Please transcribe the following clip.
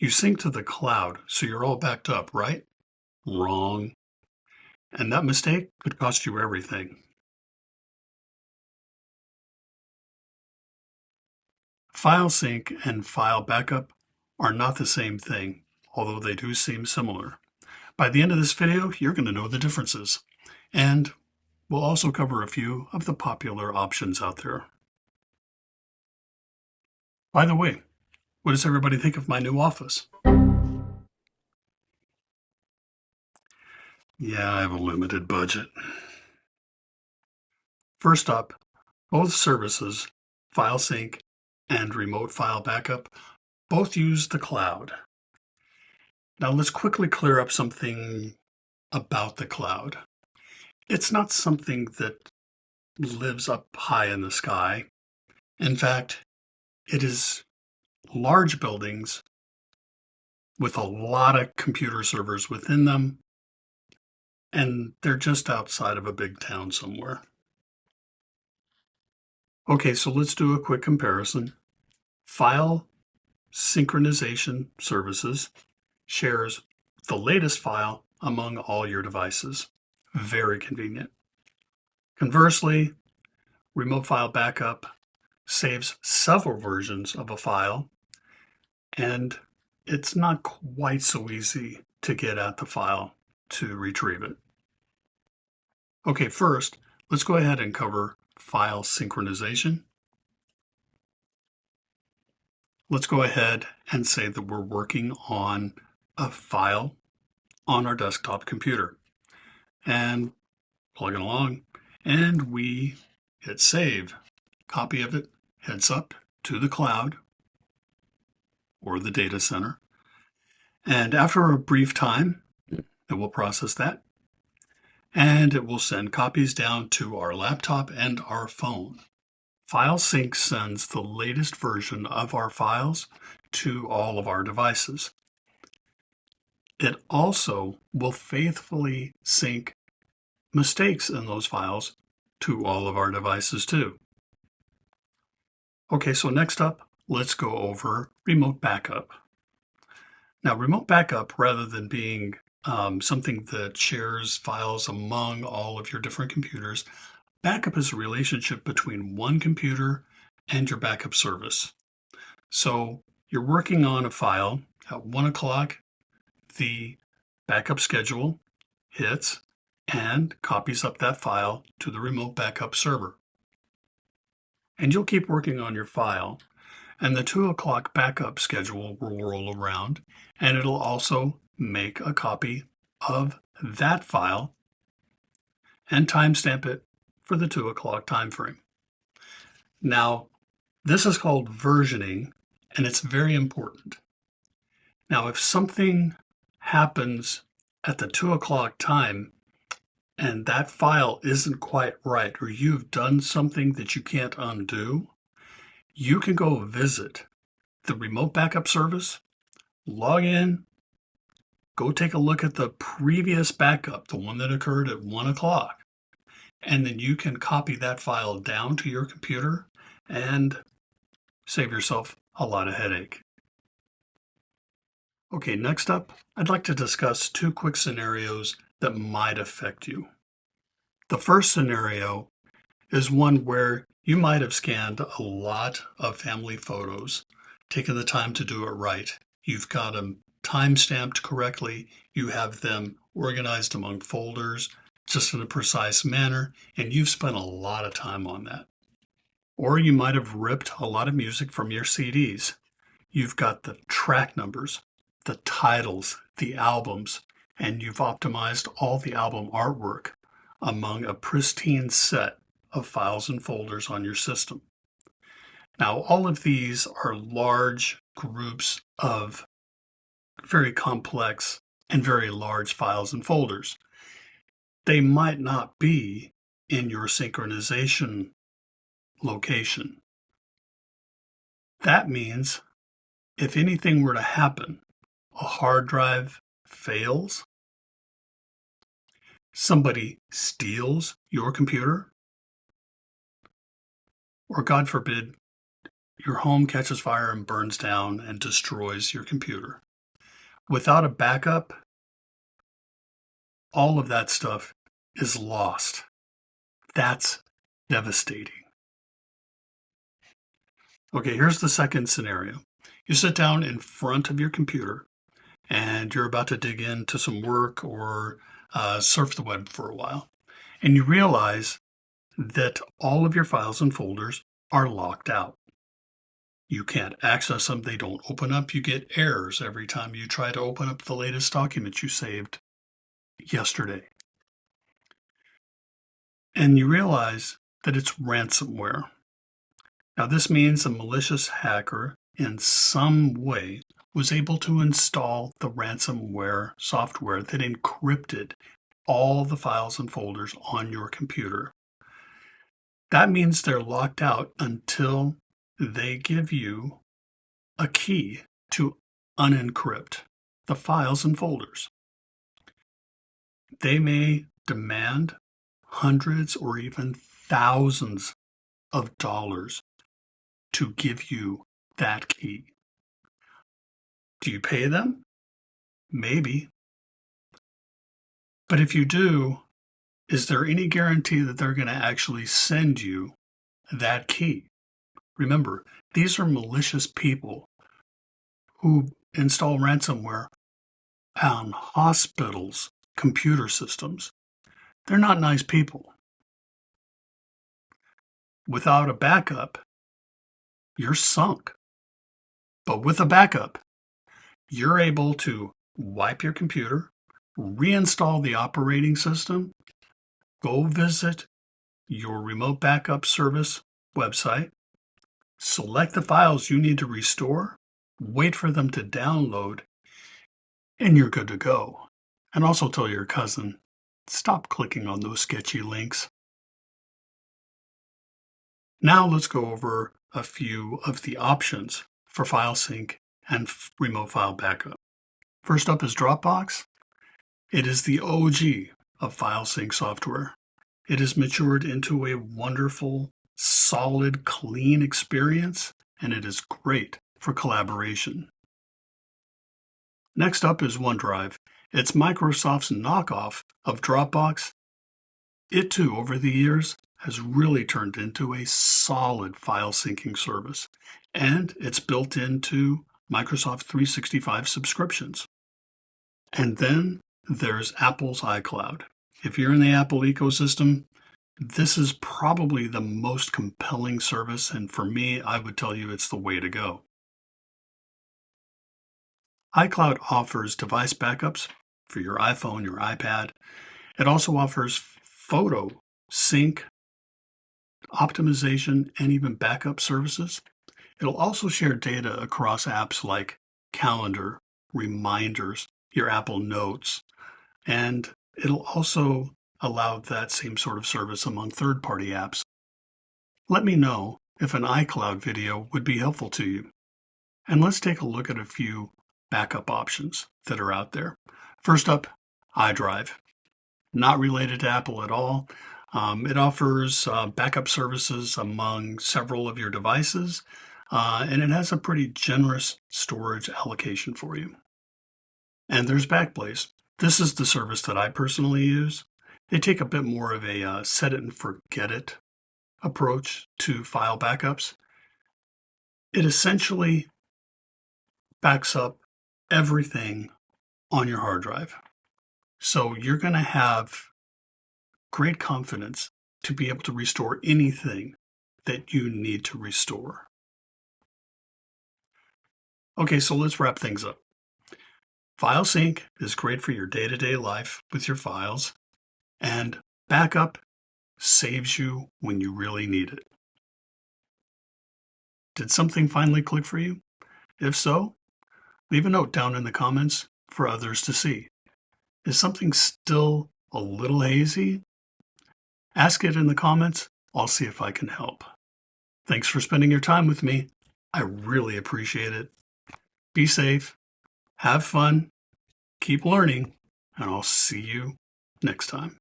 You sync to the cloud, so you're all backed up, right? Wrong. And that mistake could cost you everything. File sync and file backup are not the same thing, although they do seem similar. By the end of this video, you're going to know the differences. And we'll also cover a few of the popular options out there. By the way, what does everybody think of my new office? Yeah, I have a limited budget. First up, both services, file sync and remote file backup, both use the cloud. Now let's quickly clear up something about the cloud. It's not something that lives up high in the sky. In fact, it is large buildings with a lot of computer servers within them, and they're just outside of a big town somewhere. Okay, so let's do a quick comparison. File synchronization services shares the latest file among all your devices. Very convenient. Conversely, remote file backup saves several versions of a file, and it's not quite so easy to get at the file to retrieve it. Okay, first, let's go ahead and cover file synchronization. Let's go ahead and say that we're working on a file on our desktop computer and plug it along, and we hit save. Copy of it heads up to the cloud or the data center, and after a brief time, it will process that, and it will send copies down to our laptop and our phone. File sync sends the latest version of our files to all of our devices. It also will faithfully sync mistakes in those files to all of our devices too. Okay, so next up, let's go over remote backup. Now, remote backup, rather than being something that shares files among all of your different computers, backup is a relationship between one computer and your backup service. So you're working on a file at 1 o'clock, the backup schedule hits and copies up that file to the remote backup server. And you'll keep working on your file, and the 2 o'clock backup schedule will roll around, and it'll also make a copy of that file and timestamp it for the 2 o'clock time frame. Now, this is called versioning, and it's very important. Now, if something happens at the 2 o'clock time and that file isn't quite right, or you've done something that you can't undo, you can go visit the remote backup service, log in, go take a look at the previous backup, the one that occurred at 1 o'clock, and then you can copy that file down to your computer and save yourself a lot of headache. Okay, next up, I'd like to discuss two quick scenarios that might affect you. The first scenario is one where you might have scanned a lot of family photos, taken the time to do it right. You've got them time-stamped correctly, you have them organized among folders just in a precise manner, and you've spent a lot of time on that. Or you might have ripped a lot of music from your CDs. You've got the track numbers, the titles, the albums, and you've optimized all the album artwork among a pristine set of files and folders on your system. Now, all of these are large groups of very complex and very large files and folders. They might not be in your synchronization location. That means if anything were to happen, a hard drive fails, somebody steals your computer, or God forbid, your home catches fire and burns down and destroys your computer. Without a backup, all of that stuff is lost. That's devastating. Okay, here's the second scenario. You sit down in front of your computer and you're about to dig into some work or surf the web for a while, and you realize that all of your files and folders are locked out. You can't access them. They don't open up. You get errors every time you try to open up the latest document you saved yesterday. And you realize that it's ransomware. Now, this means a malicious hacker in some way was able to install the ransomware software that encrypted all the files and folders on your computer. That means they're locked out until they give you a key to unencrypt the files and folders. They may demand hundreds or even thousands of dollars to give you that key. Do you pay them? Maybe. But if you do, is there any guarantee that they're going to actually send you that key? Remember, these are malicious people who install ransomware on hospitals' computer systems. They're not nice people. Without a backup, you're sunk. But with a backup, you're able to wipe your computer, reinstall the operating system, go visit your remote backup service website, select the files you need to restore, wait for them to download, and you're good to go. And also tell your cousin, stop clicking on those sketchy links. Now let's go over a few of the options for file sync and remote file backup. First up is Dropbox. It is the OG of file sync software. It has matured into a wonderful, solid, clean experience, and it is great for collaboration. Next up is OneDrive. It's Microsoft's knockoff of Dropbox. It too, over the years, has really turned into a solid file syncing service, and it's built into Microsoft 365 subscriptions. And then there's Apple's iCloud. If you're in the Apple ecosystem, this is probably the most compelling service, and for me, I would tell you it's the way to go. iCloud offers device backups for your iPhone, your iPad. It also offers photo sync, optimization, and even backup services. It'll also share data across apps like Calendar, Reminders, your Apple Notes, and it'll also allow that same sort of service among third-party apps. Let me know if an iCloud video would be helpful to you. And let's take a look at a few backup options that are out there. First up, iDrive. Not related to Apple at all. It offers backup services among several of your devices, and it has a pretty generous storage allocation for you. And there's Backblaze. This is the service that I personally use. They take a bit more of a set it and forget it approach to file backups. It essentially backs up everything on your hard drive. So you're going to have great confidence to be able to restore anything that you need to restore. Okay, so let's wrap things up. File sync is great for your day-to-day life with your files, and backup saves you when you really need it. Did something finally click for you? If so, leave a note down in the comments for others to see. Is something still a little hazy? Ask it in the comments. I'll see if I can help. Thanks for spending your time with me. I really appreciate it. Be safe, have fun, keep learning, and I'll see you next time.